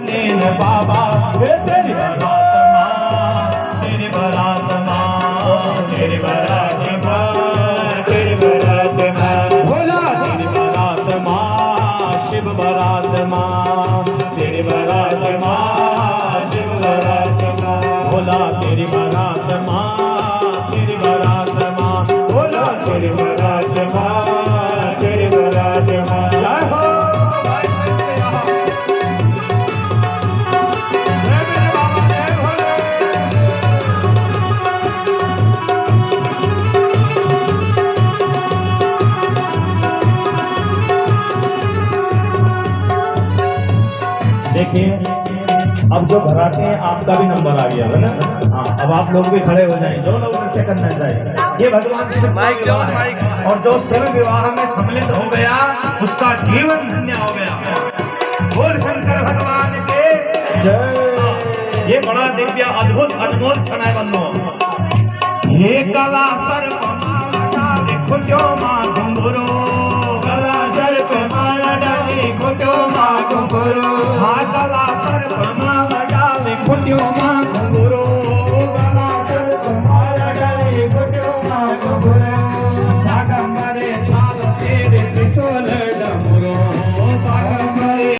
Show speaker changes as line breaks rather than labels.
लेन बाबा तेरी बारात माँ, तेरी बारात माँ, तेरी बारात माँ, तेरी बारात माँ, भोला तेरी बारात माँ, शिव बारात माँ, तेरी बारात माँ, शिव बारात माँ, भोला तेरी बारात माँ, तेरी बारात माँ, भोला तेरी बारात माँ, तेरी बारात माँ। जय हो देखिए, अब जो भराते हैं आपका भी नंबर आ गया है ना। हाँ, अब आप लोग भी खड़े हो जाएं, जो लोग नृत्य करना चाहिए। ये भगवान से विवाह है और जो शिव विवाह में सम्मिलित हो गया उसका जीवन धन्य हो गया। बोल शंकर भगवान के जय। ये बड़ा दिव्य अद्भुत अनमोल क्षण है बंधुओं। ये कला सर्प खुट्यो माँ घुंघरू, कला सर्प माला डाली खुट्यो माँ घुंघरू, हाँ कला सर्प माला डाली खुट्यो माँ घुंघरू, कला सर्प माला डाली खुट्यो माँ घुंघरू।